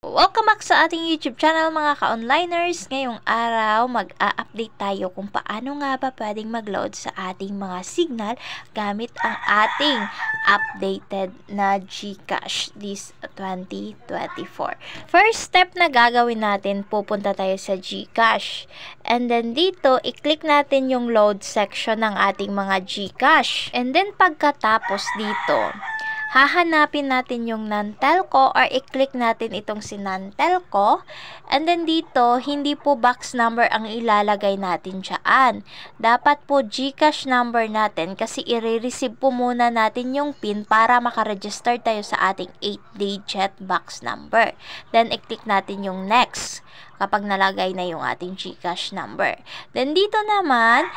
Welcome back sa ating YouTube channel mga ka-onliners. Ngayong araw, mag-a-update tayo kung paano nga ba pwedeng mag-load sa ating mga signal gamit ang ating updated na GCash this 2024. First step na gagawin natin, pupunta tayo sa GCash. And then dito, i-click natin yung load section ng ating mga GCash. And then pagkatapos dito, hahanapin natin yung non-telco or i-click natin itong si non-telco. And then dito, hindi po box number ang ilalagay natin dyan. Dapat po GCash number natin kasi i-receive po muna natin yung PIN para makaregister tayo sa ating 8-digit box number. Then, i-click natin yung next kapag nalagay na yung ating GCash number. Then, dito naman,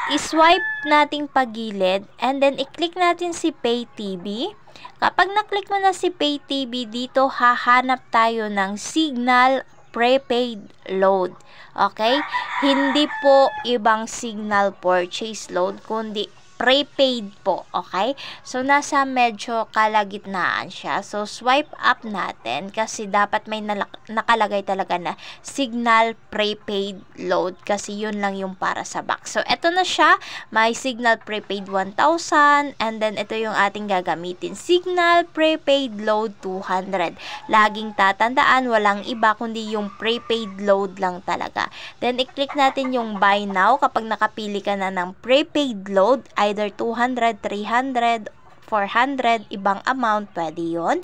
i-swipe nating pagilid and then i-click natin si PayTV. Kapag na-click mo na si PayTV, dito hahanap tayo ng Signal Prepaid Load. Okay? Hindi po ibang Signal Purchase Load, kundi prepaid po. Okay? So, nasa medyo kalagitnaan siya. So, swipe up natin kasi dapat may nakalagay talaga na Signal Prepaid Load kasi yun lang yung para sa box. So, eto na siya. May Signal Prepaid 1,000 and then ito yung ating gagamitin. Signal Prepaid Load 200. Laging tatandaan, walang iba kundi yung prepaid load lang talaga. Then, i-click natin yung buy now kapag nakapili ka na ng prepaid load, either 200, 300, 400, ibang amount, pwede yun.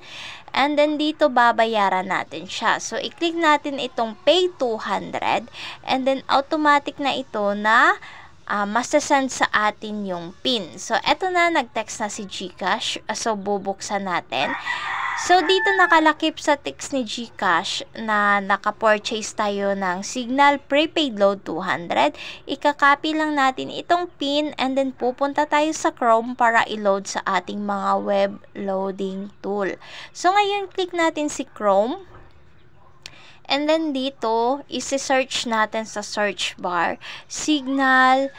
And then, dito babayaran natin siya. So, i-click natin itong pay 200 and then automatic na ito na masasend sa atin yung PIN. So, eto na, nag-text na si GCash. So, bubuksan natin. So, dito nakalakip sa text ni GCash na naka-purchase tayo ng Signal Prepaid Load 200. Ika-copy lang natin itong PIN and then pupunta tayo sa Chrome para i-load sa ating mga web loading tool. So, ngayon, click natin si Chrome. And then dito, isi-search natin sa search bar, Signal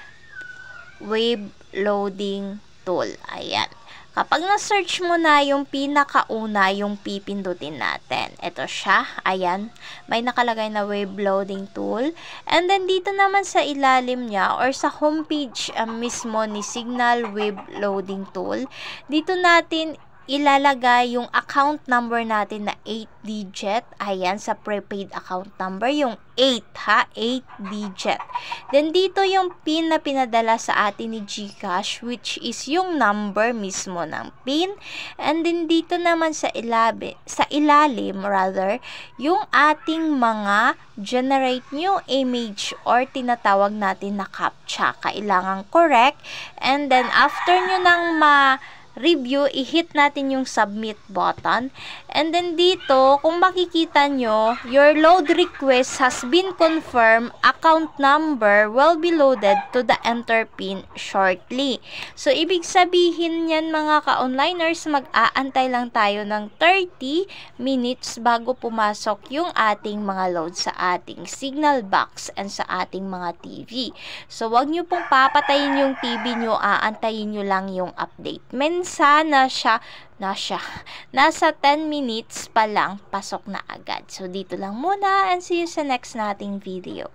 Web Loading Tool. Ayan. Kapag na-search mo na yung pinakauna, yung pipindutin natin. Ito siya. Ayan. May nakalagay na web loading tool. And then dito naman sa ilalim niya or sa homepage mismo ni Signal Web Loading Tool, dito natin ilalagay yung account number natin na 8-digit. Ayan, sa prepaid account number, yung 8 ha, 8-digit. Then, dito yung PIN na pinadala sa atin ni GCash, which is yung number mismo ng PIN. And then, dito naman sa ilalim, yung ating mga generate new image or tinatawag natin na CAPTCHA. Kailangan correct. And then, after nyo nang review, i-hit natin yung submit button. And then dito, kung makikita nyo, your load request has been confirmed. Account number will be loaded to the enter PIN shortly. So, ibig sabihin yan mga ka-onliners, mag-aantay lang tayo ng 30 minutes bago pumasok yung ating mga load sa ating signal box and sa ating mga TV. So, wag nyo pong papatayin yung TV nyo, aantayin nyo lang yung update. Sana nasa 10 minutes pa lang pasok na agad. So, dito lang muna and see you sa next nating video.